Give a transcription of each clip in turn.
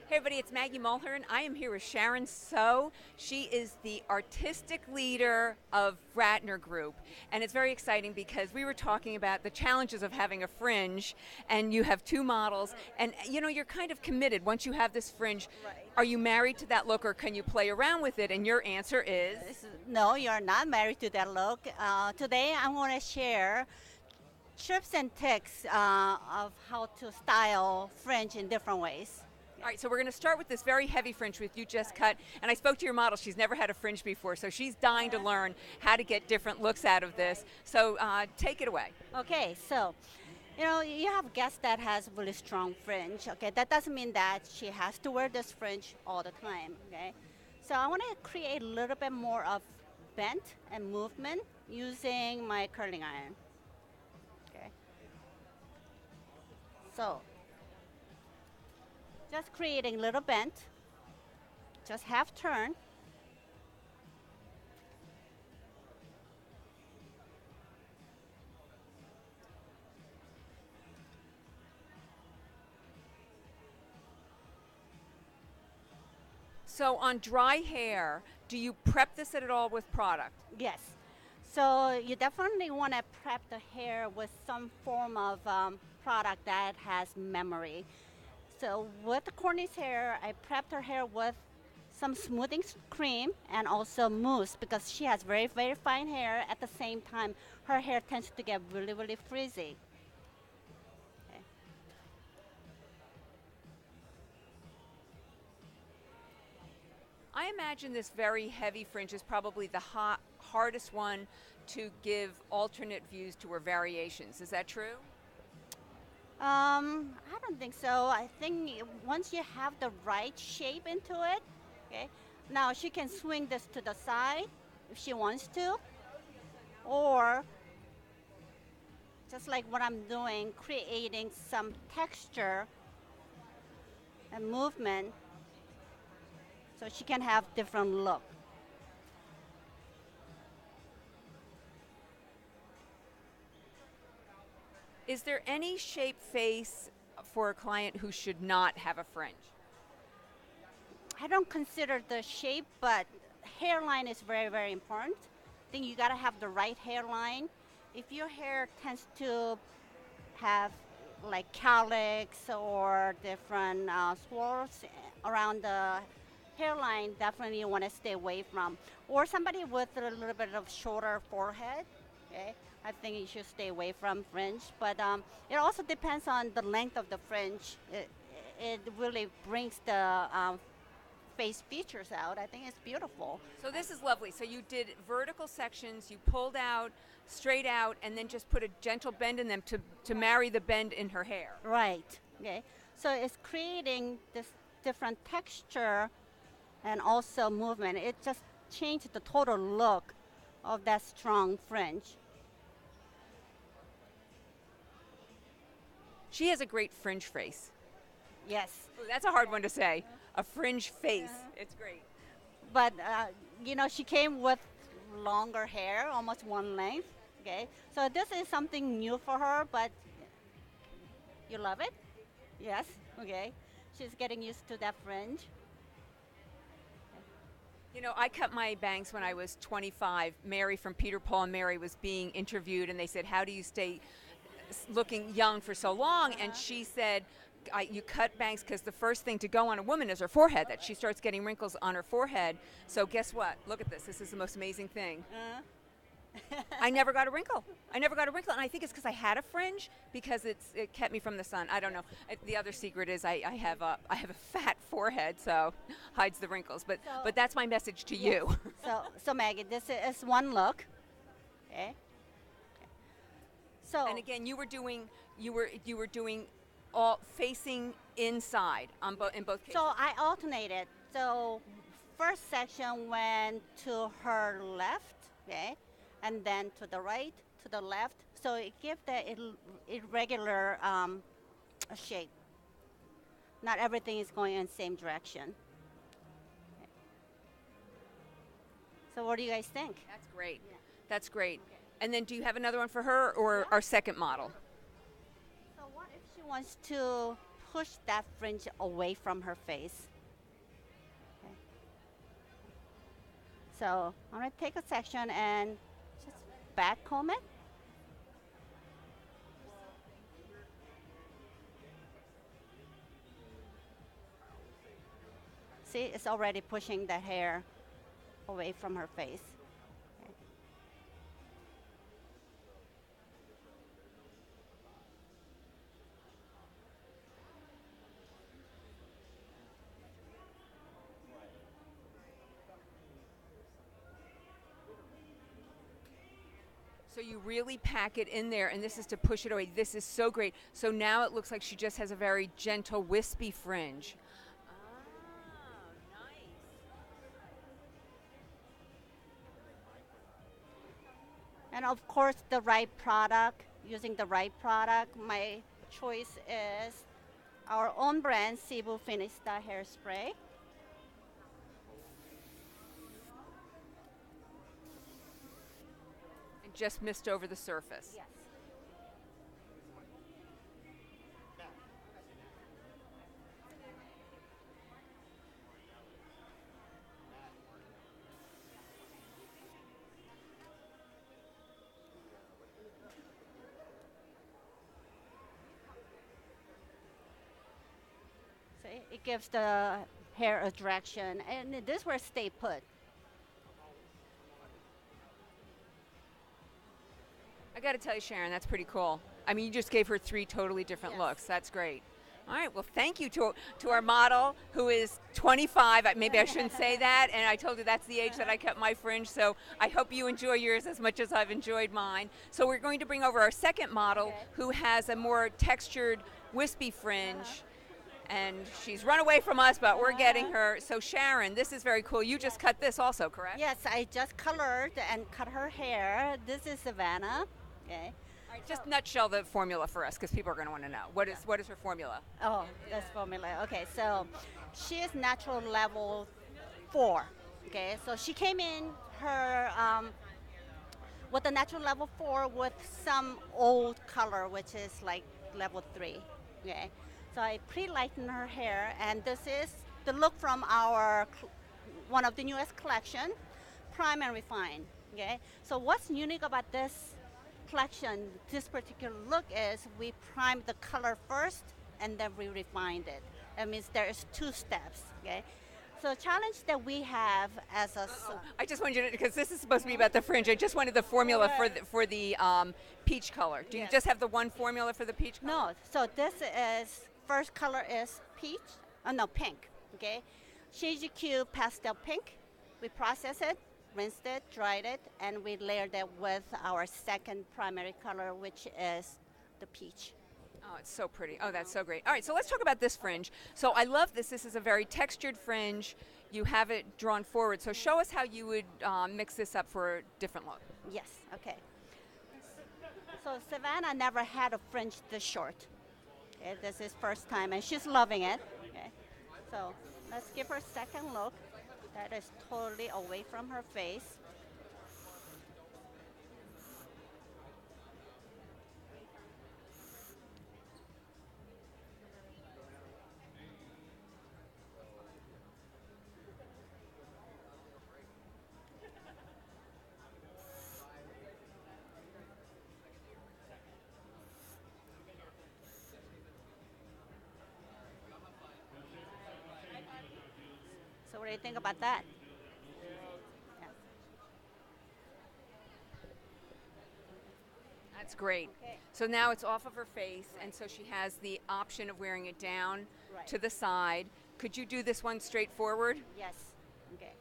Hey everybody, it's Maggie Mulhern. I am here with Sharon So. She is the artistic leader of Ratner Group. And it's very exciting because we were talking about the challenges of having a fringe, and you have two models, and you're kind of committed once you have this fringe. Right. Are you married to that look or can you play around with it? And your answer is? No, you're not married to that look. Today I'm going to share tips and tricks of how to style fringe in different ways. All right, so we're going to start with this very heavy fringe with you just cut. And I spoke to your model. She's never had a fringe before, so she's dying to learn how to get different looks out of this. So take it away. Okay, so you have a guest that has really strong fringe. Okay, that doesn't mean that she has to wear this fringe all the time. Okay, so I want to create a little bit more of bend and movement using my curling iron. Okay, so just creating a little bend, just half turn. So on dry hair, do you prep this at all with product? Yes. So you definitely want to prep the hair with some form of product that has memory. So with Courtney's hair, I prepped her hair with some smoothing cream and also mousse because she has very, very fine hair. At the same time, her hair tends to get really, really frizzy. Okay. I imagine this very heavy fringe is probably the hardest one to give alternate views to or variations. Is that true? I don't think so. I think once you have the right shape into it, okay, now she can swing this to the side if she wants to, or just like what I'm doing, creating some texture and movement so she can have different look. Is there any shape face for a client who should not have a fringe? I don't consider the shape, but hairline is very, very important. I think you gotta have the right hairline. If your hair tends to have like cowlicks or different swirls around the hairline, definitely you want to stay away from. Or somebody with a little bit of shorter forehead, okay? I think you should stay away from fringe. But it also depends on the length of the fringe. It really brings the face features out. I think it's beautiful. So this is lovely. So you did vertical sections, you pulled out, straight out, and then just put a gentle bend in them to marry the bend in her hair. Right. Okay. So it's creating this different texture and also movement. It just changed the total look of that strong fringe. She has a great fringe face. Yes. Ooh, that's a hard one to say. A fringe face. It's great. But she came with longer hair, almost one length. Okay. So this is something new for her, but you love it? Yes. Okay. She's getting used to that fringe. I cut my bangs when I was 25. Mary from Peter, Paul, and Mary was being interviewed, and they said, how do you stay looking young for so long? And she said, you cut bangs because the first thing to go on a woman is her forehead, that she starts getting wrinkles on her forehead. So guess what? Look at this. This is the most amazing thing. I never got a wrinkle. And I think it's because I had a fringe because it kept me from the sun. I don't know. The other secret is I have a fat forehead, so hides the wrinkles. But that's my message to you. So Maggie, this is one look. Okay. So and again, you were doing all facing inside in both cases. So I alternated. So first section went to her left, okay, and then to the right, to the left. So it gives the irregular shape. Not everything is going in the same direction. Okay. So what do you guys think? That's great. Yeah. That's great. Okay. And then do you have another one for her or our second model? So what if she wants to push that fringe away from her face. Okay. So I'm going to take a section and just back comb it. See, it's already pushing the hair away from her face. Okay. So you really pack it in there, and this is to push it away. This is so great. So now it looks like she just has a very gentle, wispy fringe. Oh, nice. And of course, the right product, using the right product. My choice is our own brand, Cebu Finista Hairspray. And just mist over the surface. Yes. So it gives the hair a direction, and this will stay put. I got to tell you, Sharon, that's pretty cool. I mean, you just gave her 3 totally different Yes. looks. That's great. All right, well, thank you to our model who is 25. Maybe I shouldn't say that, and I told you that's the age that I cut my fringe, so I hope you enjoy yours as much as I've enjoyed mine. So we're going to bring over our second model Okay. who has a more textured, wispy fringe, and she's run away from us, but we're getting her. So Sharon, this is very cool. You just cut this also, correct? Yes, I just colored and cut her hair. This is Savannah. Okay. All right, just nutshell the formula for us, because people are going to want to know. What is her formula? Oh, that's formula. Okay, so she is natural level 4. Okay, so she came in her with the natural level 4 with some old color, which is like level 3. Okay, so I pre-lighten her hair, and this is the look from our one of the newest collection, Prime and Refine. Okay, so what's unique about this collection, this particular look, is we primed the color first and then we refined it. That means there is 2 steps. Okay, so challenge that we have as a I just wanted you to, because this is supposed to be about the fringe. I just wanted the formula for the peach color. Do you Yes. just have the one formula for the peach color? no. So this is first color is peach. Oh no, pink. Okay, Shijuku pastel pink. We process it, rinsed it, dried it, and we layered it with our second primary color, which is the peach. Oh, it's so pretty. Oh, that's so great. All right, so let's talk about this fringe. So I love this. This is a very textured fringe. You have it drawn forward. So show us how you would mix this up for a different look. Yes, okay. So Savannah never had a fringe this short. Okay, this is first time, and she's loving it. Okay, so let's give her a second look. That is totally away from her face. So what do you think about that? Yeah. That's great. Okay. So now it's off of her face, and so she has the option of wearing it down Right. to the side. Could you do this one straight forward? Yes. Okay.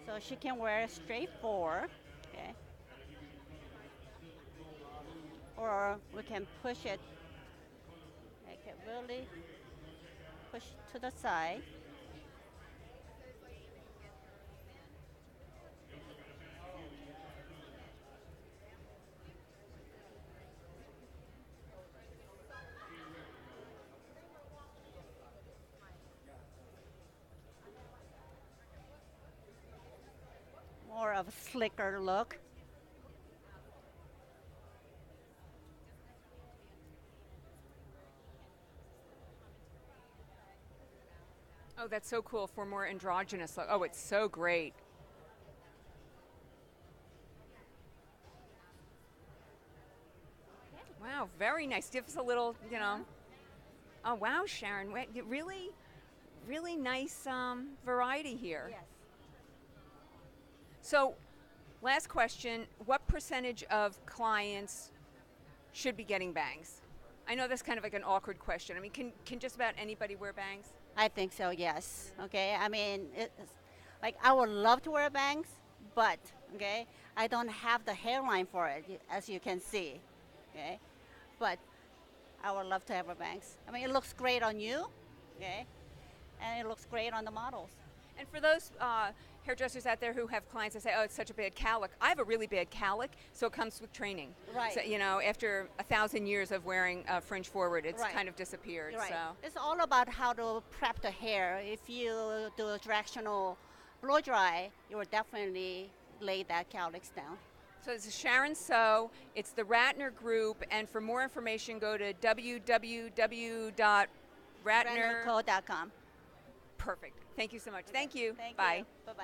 So she can wear it straight forward. Okay. Or we can push it, make it really push to the side. more of a slicker look. Oh, that's so cool for more androgynous look. Oh, it's so great. Wow, very nice. Give us a little, you know. Oh, wow, Sharon. Really, really nice variety here. Yes. So, last question. What percentage of clients should be getting bangs? I know that's kind of like an awkward question. I mean, can just about anybody wear bangs? I think so, yes. Okay, I mean, like I would love to wear bangs, but okay, I don't have the hairline for it, as you can see. Okay, but I would love to have a bangs. I mean, it looks great on you, okay, and it looks great on the models. And for those hairdressers out there who have clients that say, "Oh, it's such a bad cowlick," I have a really bad cowlick, so it comes with training. Right. So you know, after 1,000 years of wearing fringe forward, it's Right. kind of disappeared. Right. So It's all about how to prep the hair. If you do a directional blow dry, you will definitely lay that cowlicks down. So this is Sharon So. It's the Ratner Group, and for more information, go to www.ratner. RatnerCo.com. Perfect. Thank you so much. Thank you. Thank Bye. you. Bye-bye.